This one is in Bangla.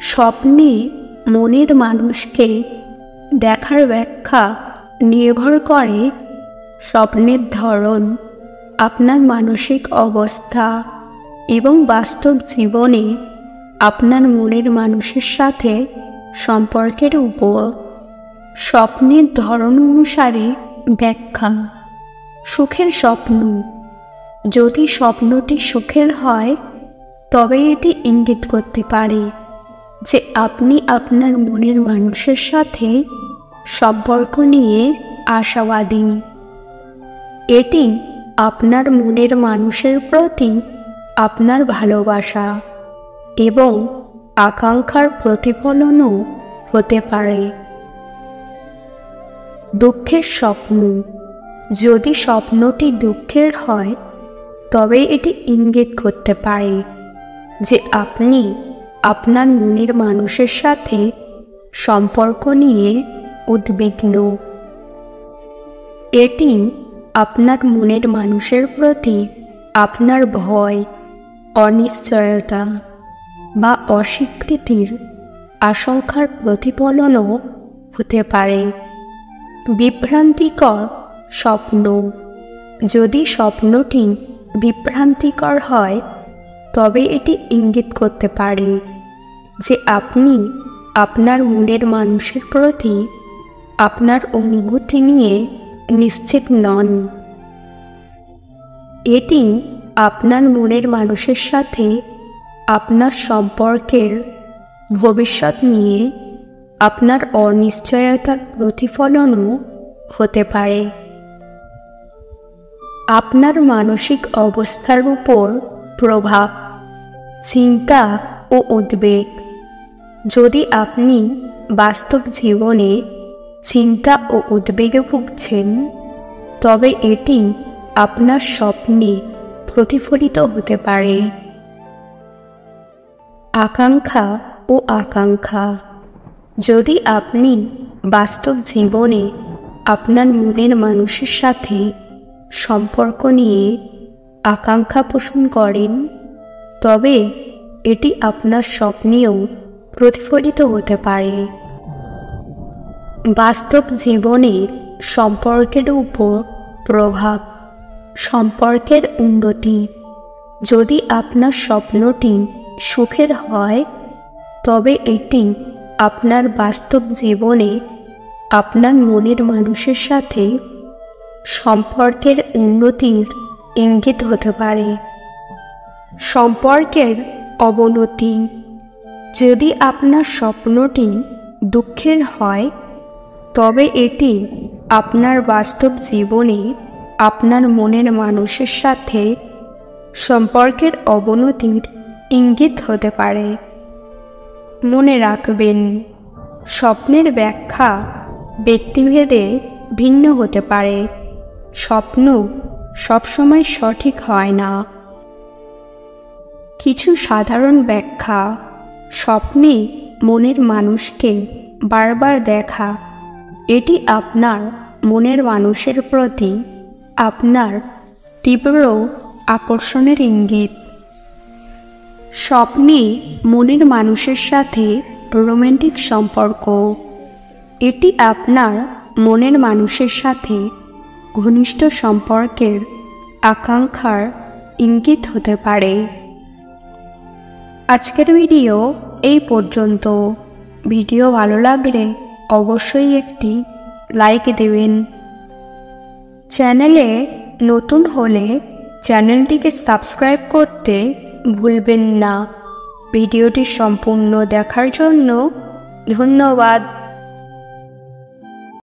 স্বপ্নে মনের মানুষকে দেখার ব্যাখ্যা নির্ভর করে স্বপ্নের ধরন, আপনার মানসিক অবস্থা এবং বাস্তব জীবনে আপনার মনের মানুষের সাথে সম্পর্কের উপর। স্বপ্নের ধরন অনুসারে ব্যাখ্যা। সুখের স্বপ্ন। যদি স্বপ্নটি সুখের হয় তবে এটি ইঙ্গিত করতে পারে যে আপনি আপনার মনের মানুষের সাথে সম্পর্ক নিয়ে আশাবাদী। এটি আপনার মনের মানুষের প্রতি আপনার ভালোবাসা এবং আকাঙ্ক্ষার প্রতিফলনও হতে পারে। দুঃখের স্বপ্ন। যদি স্বপ্নটি দুঃখের হয় তবে এটি ইঙ্গিত করতে পারে যে আপনি আপনার মনের মানুষের সাথে সম্পর্ক নিয়ে উদ্বিগ্ন। এটি আপনার মনের মানুষের প্রতি আপনার ভয়, অনিশ্চয়তা বা অস্বীকৃতির আশঙ্কার প্রতিফলনও হতে পারে। বিভ্রান্তিকর স্বপ্ন। যদি স্বপ্নটি বিভ্রান্তিকর হয় তবে এটি ইঙ্গিত করতে পারে যে আপনি আপনার মনের মানুষের প্রতি আপনার অনুভূতি নিয়ে নিশ্চিত নন। এটি আপনার মনের মানুষের সাথে আপনার সম্পর্কের ভবিষ্যৎ নিয়ে আপনার অনিশ্চয়তার প্রতিফলনও হতে পারে। আপনার মানসিক অবস্থার উপর প্রভাব। চিন্তা ও উদ্বেগ। যদি আপনি বাস্তব জীবনে চিন্তা ও উদ্বেগে ভুগছেন তবে এটি আপনার স্বপ্নে প্রতিফলিত হতে পারে। আকাঙ্ক্ষা ও আকাঙ্ক্ষা। যদি আপনি বাস্তব জীবনে আপনার মনের মানুষের সাথে সম্পর্ক নিয়ে আকাঙ্ক্ষা পোষণ করেন তবে এটি আপনার স্বপ্নেও প্রতিফলিত হতে পারে। বাস্তব জীবনের সম্পর্কের উপর প্রভাব। সম্পর্কের উন্নতি। যদি আপনার স্বপ্নটি সুখের হয় তবে এটি আপনার বাস্তব জীবনে আপনার মনের মানুষের সাথে সম্পর্কের উন্নতির ইঙ্গিত হতে পারে। সম্পর্কের অবনতি। যদি আপনার স্বপ্নটি দুঃখের হয় তবে এটি আপনার বাস্তব জীবনে আপনার মনের মানুষের সাথে সম্পর্কের অবনতির ইঙ্গিত হতে পারে। মনে রাখবেন, স্বপ্নের ব্যাখ্যা ব্যক্তিভেদে ভিন্ন হতে পারে। স্বপ্ন সবসময় সঠিক হয় না। কিছু সাধারণ ব্যাখ্যা। স্বপ্নে মনের মানুষকে বারবার দেখা। এটি আপনার মনের মানুষের প্রতি আপনার তীব্র আকর্ষণের ইঙ্গিত। স্বপ্নে মনের মানুষের সাথে রোমান্টিক সম্পর্ক। এটি আপনার মনের মানুষের সাথে ঘনিষ্ঠ সম্পর্কের আকাঙ্ক্ষার ইঙ্গিত হতে পারে। আজকের ভিডিও এই পর্যন্ত। ভিডিও ভালো লাগলে অবশ্যই একটি লাইক দেবেন। চ্যানেলে নতুন হলে চ্যানেলটিকে সাবস্ক্রাইব করতে ভুলবেন না। ভিডিওটি সম্পূর্ণ দেখার জন্য ধন্যবাদ।